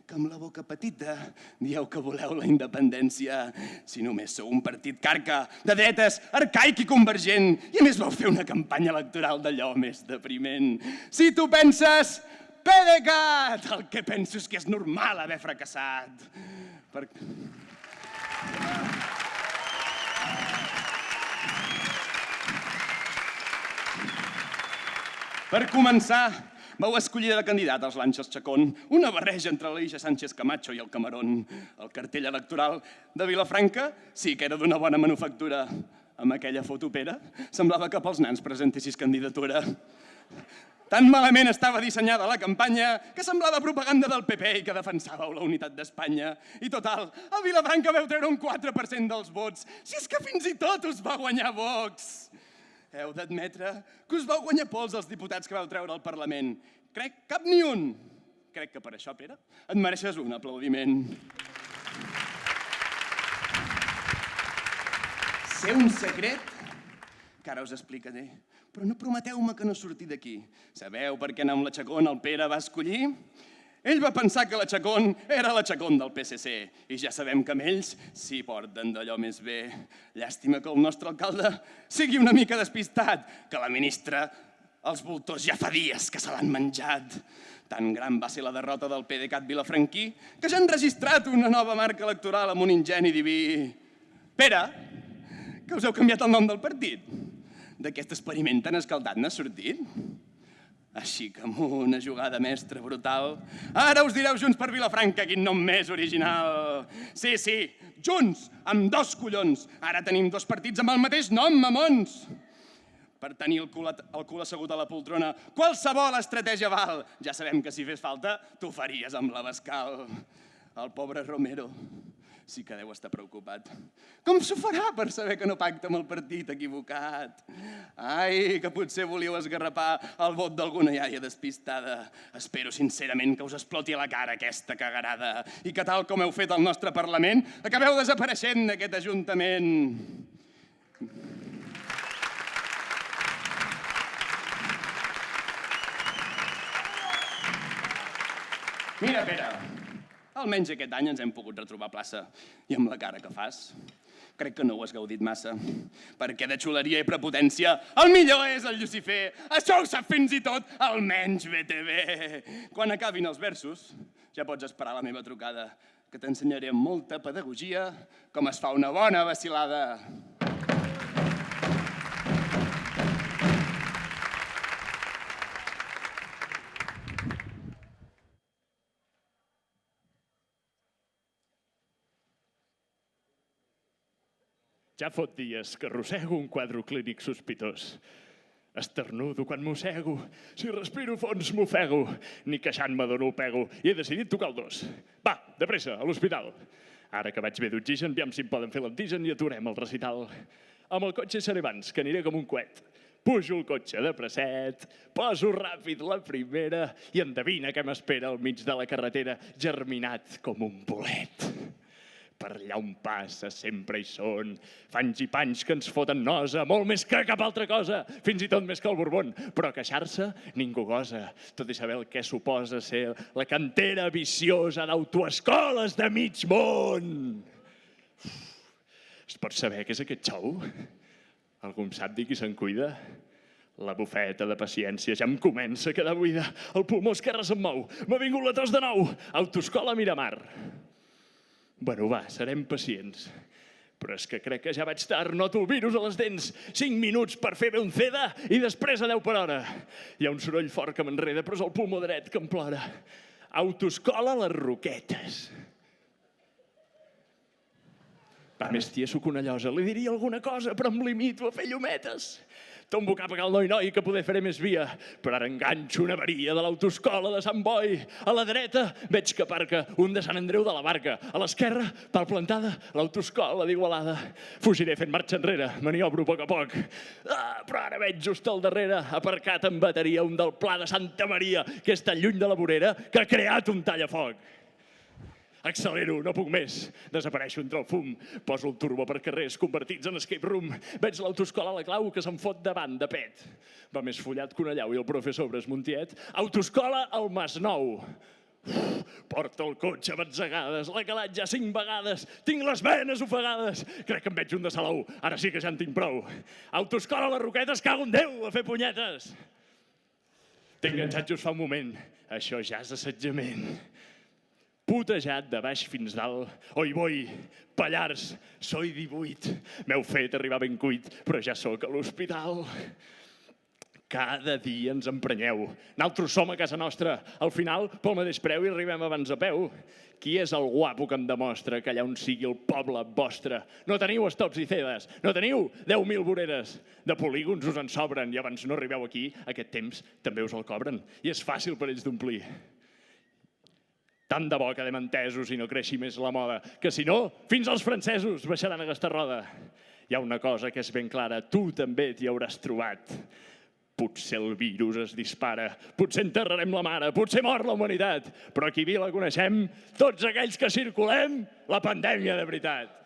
que amb la boca petita dieu que voleu la independència. Si només sou un partit carca, de dretes, arcaic i convergent, i a més vau fer una campanya electoral d'allò més depriment. Si tu penses... PDeCAT! El que penso és que és normal haver fracassat. Per començar, vau escollir de candidat als l'Àngels Chacón, una barreja entre l'Elisa Sánchez Camacho i el Camarón. El cartell electoral de Vilafranca sí que era d'una bona manufactura. Amb aquella foto, Pere, semblava que pels nans presentessis candidatura. Tan malament estava dissenyada la campanya que semblava propaganda del PP i que defensàveu la unitat d'Espanya. I total, a Vilafranca veu treure un 4% dels vots, si és que fins i tot us va guanyar Vox. Heu d'admetre que us vau guanyar pols els diputats que vau treure al Parlament. Crec cap ni un. Crec que per això, Pere, et mereixes un aplaudiment. Sé un secret que ara us explicaré. Però no prometeu-me que no surti d'aquí. Sabeu per què anar amb la Chacón el Pere va escollir? Ell va pensar que la Chacón era la Chacón del PSC i ja sabem que amb ells s'hi porten d'allò més bé. Llàstima que el nostre alcalde sigui una mica despistat, que la ministra, els voltors ja fa dies que se l'han menjat. Tan gran va ser la derrota del PDeCAT vilafranquí que ja han registrat una nova marca electoral amb un ingeni diví. Pere, que us heu canviat el nom del partit? D'aquest experiment tan escaldat n'ha sortit? Així que amb una jugada mestra brutal, ara us direu Junts per Vilafranca quin nom més original. Sí, Junts, amb 2 collons. Ara tenim 2 partits amb el mateix nom, mamons. Per tenir el cul assegut a la poltrona, qualsevol estratègia val. Ja sabem que si fes falta, t'ho faries amb l'Abascal. El pobre Romero sí que deu estar preocupat. Com s'ho farà per saber que no pacta amb el partit equivocat? Ai, que potser volíeu esgarrapar el vot d'alguna iaia despistada. Espero sincerament que us exploti a la cara aquesta cagarada i que tal com heu fet al nostre Parlament, acabeu desapareixent d'aquest Ajuntament. Mira, Pere, almenys aquest any ens hem pogut retrobar a plaça. I amb la cara que fas, crec que no ho has gaudit massa. Perquè de xuleria i prepotència, el millor és el Llucifer. Això ho sap fins i tot almenys BTV. Quan acabin els versos, ja pots esperar la meva trucada, que t'ensenyaré amb molta pedagogia com es fa una bona vacilada. Ja fot dies que arrossego un quadre clínic sospitós. Esternudo quan mossego, si respiro fons m'ofego, ni queixant-me dono el pego i he decidit tocar el 2. Va, de pressa, a l'hospital. Ara que vaig bé d'oxigen, aviam si em poden fer l'antigen i aturem el recital. Amb el cotxe seré abans, que aniré com un coet. Pujo el cotxe de preset, poso ràpid la primera i endevina què m'espera al mig de la carretera, germinat com un bolet. Per allà on passa sempre hi són fanys i panys que ens foten nosa, molt més que cap altra cosa, fins i tot més que el Borbón. Però queixar-se ningú gosa, tot i saber el que suposa ser la cantera viciosa d'autoescoles de mig món. Es pot saber què és aquest xou? Algú em sap dir qui se'n cuida? La bufeta de paciència ja em comença a quedar buida. El pulmó esquerre se'm mou, m'ha vingut la tos de nou. Autoescola Miramar. Bueno, va, serem pacients. Però és que crec que ja vaig tard, noto el virus a les dents. 5 minuts per fer bé un ceda i després a 10 per hora. Hi ha un soroll fort que m'enreda, però és el pulmó dret que em plora. Autoescola Les Roquetes. Va, més tieso que una llosa. Li diria alguna cosa, però em limito a fer llumetes. Tombo cap al noi que poder faré més via, però ara enganxo una avaria de l'autoescola de Sant Boi. A la dreta veig que aparca un de Sant Andreu de la Barca. A l'esquerra, pal plantada, l'autoescola d'Igualada. Fugiré fent marxa enrere, maniobro a poc. Però ara veig just al darrere, aparcat en bateria, un del Pla de Santa Maria, que és tan lluny de la vorera que ha creat un tallafoc. Accelero, no puc més. Desapareixo entre el fum. Poso el turbo per carrers convertits en escape room. Veig l'autoescola a la clau que se'n fot davant de pet. Va més follat que una llau i el professor Bresmontiet. Autoescola al Masnou. Porta el cotxe a batzegades, l'he calat ja 5 vegades, tinc les venes ofegades. Crec que em veig un de Salou, ara sí que ja en tinc prou. Autoescola a les Roquetes, cago en Déu, a fer punyetes. T'he enganxat just fa un moment. Això ja és assetjament. Putejat de baix fins dalt, oi boi, Pallars, soy 18. M'heu fet arribar ben cuit, però ja sóc a l'hospital. Cada dia ens emprenyeu. Naltros som a casa nostra. Al final, pel mateix preu i arribem abans a peu. Qui és el guapo que em demostra que allà on sigui el poble vostre no teniu estops i cedes, no teniu 10.000 voreres. De polígons us en sobren i abans no arribeu aquí, aquest temps també us el cobren. I és fàcil per ells d'omplir. Tant de bo quedem entesos i no creixi més la moda, que si no, fins els francesos baixaran a gastar roda. Hi ha una cosa que és ben clara, tu també t'hi hauràs trobat. Potser el virus es dispara, potser enterrarem la mare, potser mor la humanitat, però aquí la coneixem, tots aquells que circulem, la pandèmia de veritat.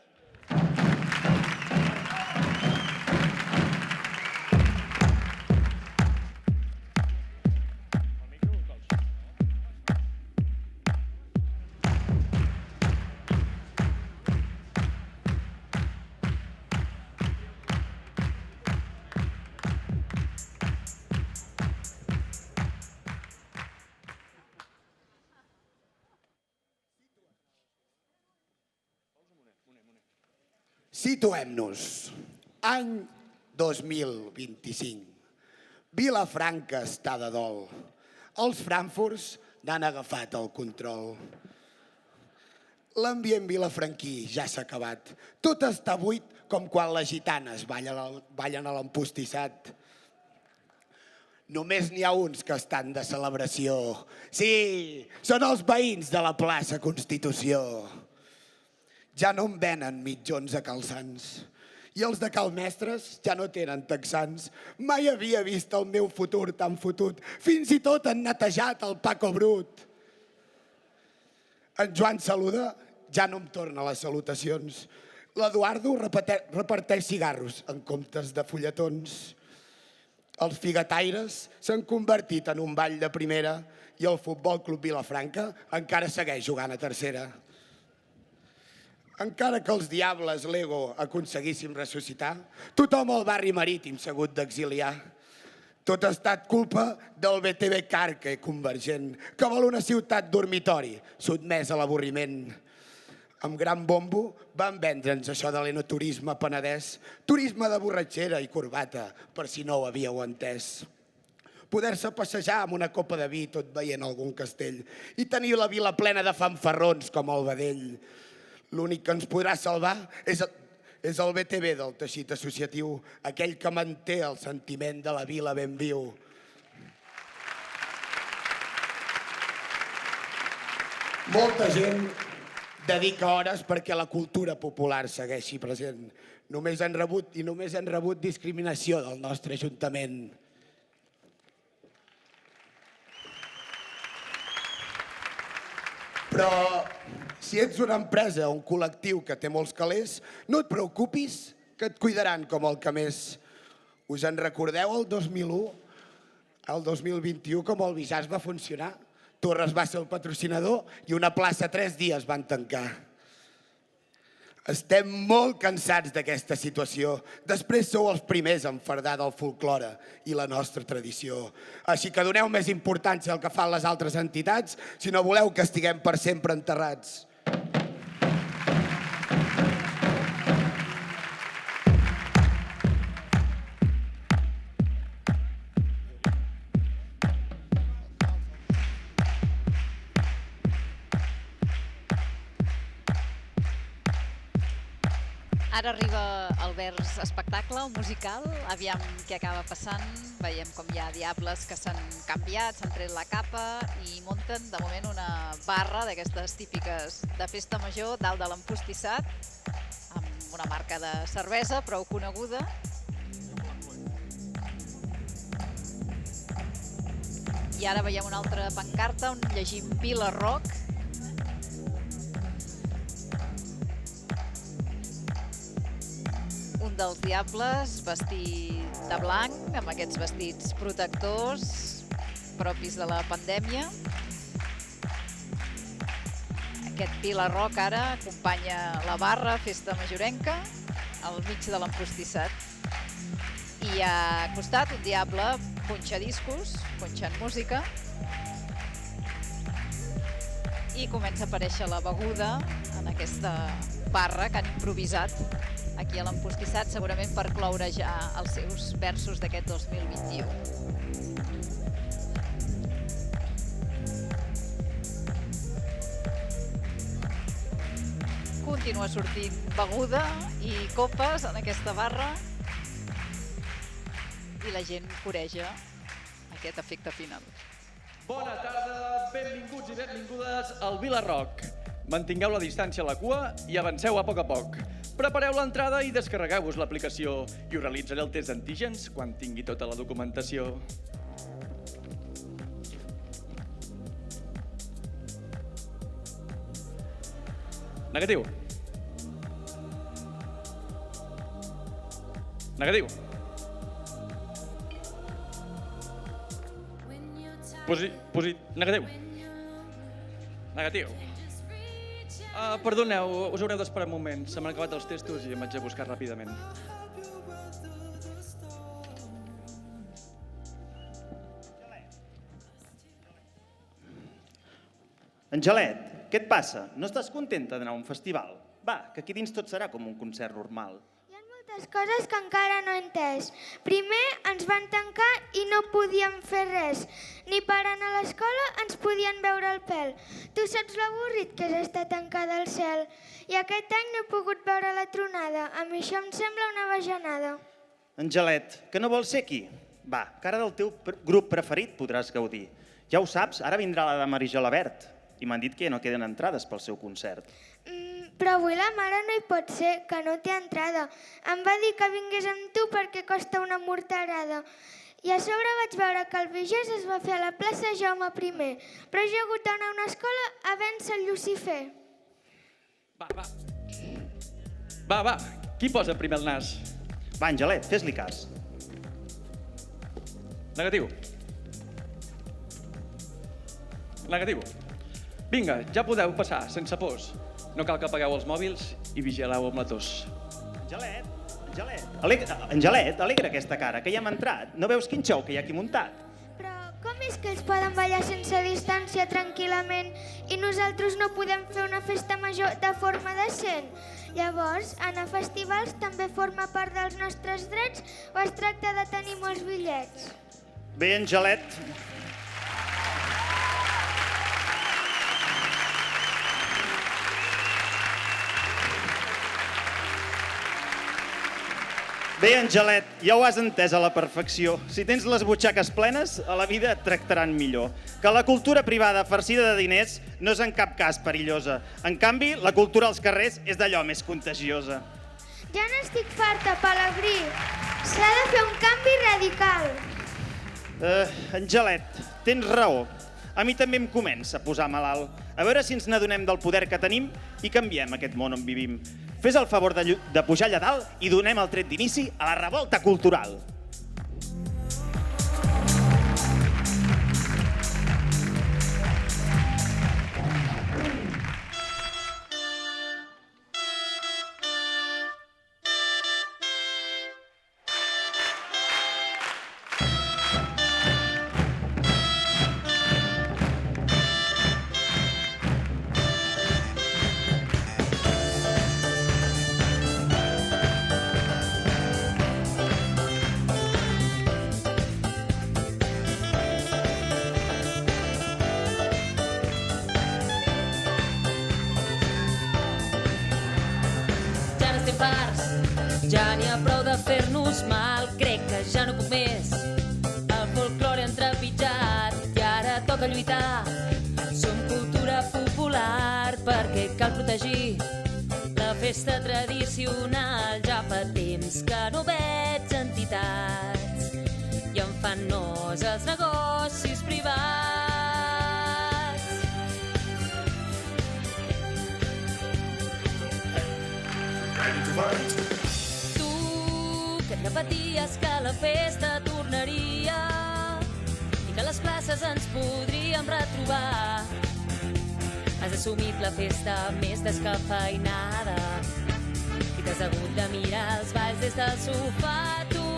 Situem-nos. Any 2025. Vilafranca està de dol. Els Frankfurts n'han agafat el control. L'ambient vilafranquí ja s'ha acabat. Tot està buit com quan les gitanes ballen a l'empostissat. Només n'hi ha uns que estan de celebració. Sí, són els veïns de la plaça Constitució. Ja no em venen mitjons a calçants. I els de Calmestres ja no tenen texans. Mai havia vist el meu futur tan fotut. Fins i tot han netejat el Paco Brut. En Joan saluda, ja no em torna les salutacions. L'Eduardo reparteix cigarros en comptes de fulletons. Els figataires s'han convertit en un ball de primera i el Futbol Club Vilafranca encara segueix jugant a tercera. Encara que els diables l'ego aconseguíssim ressuscitar, tothom al barri marítim s'ha hagut d'exiliar. Tot ha estat culpa del BTV Carca convergent, que vol una ciutat dormitori, sotmès a l'avorriment. Amb gran bombo van vendre'ns això de l'enoturisme penedès, turisme de borratxera i corbata, per si no ho havíeu entès. Poder-se passejar amb una copa de vi tot veient algun castell i tenir la vila plena de fanfarrons com el vedell. L'únic que ens podrà salvar és el BTV del teixit associatiu, aquell que manté el sentiment de la vila ben viu. Molta gent dedica hores perquè la cultura popular segueixi present. Només han rebut discriminació del nostre Ajuntament. Però si ets una empresa o un col·lectiu que té molts calés, no et preocupis, que et cuidaran com el que més. Us en recordeu el 2001? El 2021 com el Bijars va funcionar? Torres va ser el patrocinador i una plaça 3 dies van tancar. Estem molt cansats d'aquesta situació. Després sou els primers a enfardar del folklore i la nostra tradició. Així que doneu més importància al que fan les altres entitats si no voleu que estiguem per sempre enterrats. Ara arriba el vers espectacle, el musical, aviam què acaba passant. Veiem com hi ha diables que s'han canviat, s'han tret la capa i munten de moment una barra d'aquestes típiques de festa major dalt de l'empostissat, amb una marca de cervesa prou coneguda. I ara veiem una altra pancarta on llegim Vila Rock. Un dels diables vestit de blanc, amb aquests vestits protectors propis de la pandèmia. Aquest Vila Rock ara acompanya la barra, festa majorenca, al mig de l'empostissat. I a costat un diable punxa discos, punxant música. I comença a aparèixer la beguda en aquesta barra que han improvisat aquí a l'empostissat, segurament per cloure ja els seus versos d'aquest 2021. Continua sortint beguda i copes en aquesta barra i la gent coreja aquest efecte final. Bona tarda, benvinguts i benvingudes al Vila Rock. Mantingueu la distància a la cua i avanceu a poc. Prepareu l'entrada i descarregueu-vos l'aplicació i us realitzaré el test d'antígens quan tingui tota la documentació. Negatiu. Negatiu. Negatiu. Negatiu. Perdoneu, us haureu d'esperar un moment. Se m'han acabat els testos i em vaig a buscar ràpidament. Angelet, què et passa? No estàs contenta d'anar a un festival? Va, que aquí dins tot serà com un concert normal. Hi ha molta moltes coses que encara no he entès. Primer ens van tancar i no podíem fer res. Ni per anar a l'escola ens podien veure el pèl. Tu saps l'avorrit que és estar tancada al cel. I aquest any no he pogut veure la tronada. A mi això em sembla una bajanada. Angelet, que no vols ser aquí? Va, que ara del teu grup preferit podràs gaudir. Ja ho saps, ara vindrà la de Maria Gelabert. I m'han dit que no queden entrades pel seu concert. Però avui la mare no hi pot ser, que no té entrada. Em va dir que vingués amb tu perquè costa una morterada. I a sobre vaig veure que el Vigés es va fer a la plaça Jaume I, però jo he hagut d'anar a una escola a vèncer el Lucifer. Va, qui posa primer el nas? Va, Angelet, fes-li cas. Negatiu. Vinga, ja podeu passar, sense pors. No cal que apagueu els mòbils i vigileu amb la tos. Angelet, alegra aquesta cara, que ja hem entrat. No veus quin xou que hi ha aquí muntat? Però com és que ells poden ballar sense distància tranquil·lament i nosaltres no podem fer una festa major de forma decent? Llavors, anar a festivals també forma part dels nostres drets o es tracta de tenir molts bitllets? Bé, Angelet... Bé, Angelet, ja ho has entès a la perfecció. Si tens les butxaques plenes, a la vida et tractaran millor. Que la cultura privada farcida de diners no és en cap cas perillosa. En canvi, la cultura als carrers és d'allò més contagiosa. Ja n'estic farta, Pelegrí. S'ha de fer un canvi radical. Angelet, tens raó. A mi també em comença a posar malalt. A veure si ens n'adonem del poder que tenim i canviem aquest món on vivim. Fes el favor de pujar allà dalt i donem el tret d'inici a la revolta cultural. Ja n'hi ha prou de fer-nos mal, crec que ja no puc més. El folklore ha entrepitjat i ara toca lluitar. Som cultura popular perquè cal protegir la festa tradicional. Ja fa temps que no veig entitats i em fan nos els negocis privats. Repeties que la festa tornaria i que les places ens podríem retrobar. Has assumit la festa més descafeinada i t'has hagut de mirar els balls des del sofà. Tu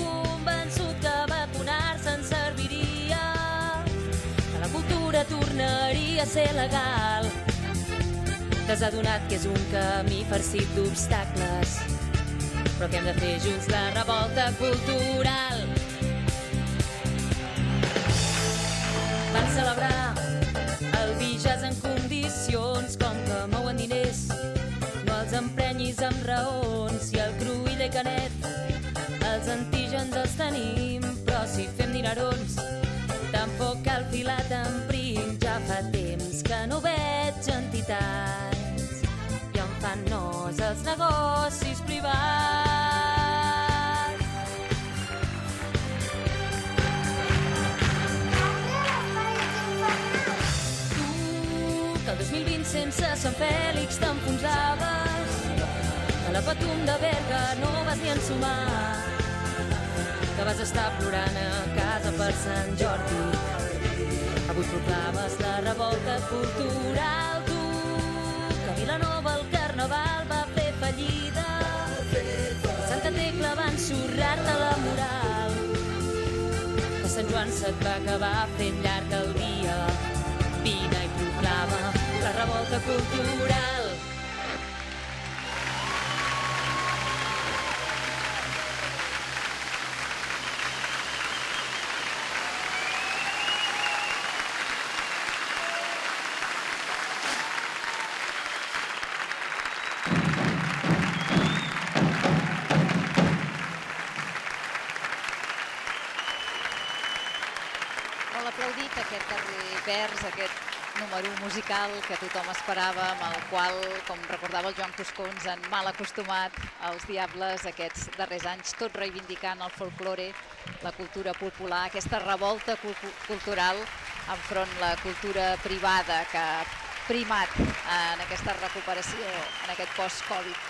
convençut que vacunar-se ens serviria, que la cultura tornaria a ser legal. T'has adonat que és un camí farcit d'obstacles, però que hem de fer junts la revolta cultural. Van celebrar el Vigés en condicions, com que mouen diners, no els emprenyis amb raons. I el Cruïlla i Canet, els antígens els tenim, però si fem dinerons, tampoc cal filat en prim. Ja fa temps que no veig entitats i em fan nos els negocis privats. Que el 2020 sense Sant Fèlix t'enfonsaves, que a la Patum de Berga no vas ni ensumar, que vas estar plorant a casa per Sant Jordi. Avui proclames la revolta cultural. Tu, que a Vilanova el Carnaval va fer fallida, a Santa Tecla va ensorrar-te la moral, que Sant Joan se't va acabar fent llarg el dia. Vine i proclama la revolta cultural. molt aplaudit aquest darrer vers, aquest número musical que tothom esperava, amb el qual, com recordava el Joan Coscons, han mal acostumat els Diables aquests darrers anys, tot reivindicant el folklore, la cultura popular, aquesta revolta cultural enfront la cultura privada que ha primat en aquesta recuperació, en aquest post-Covid.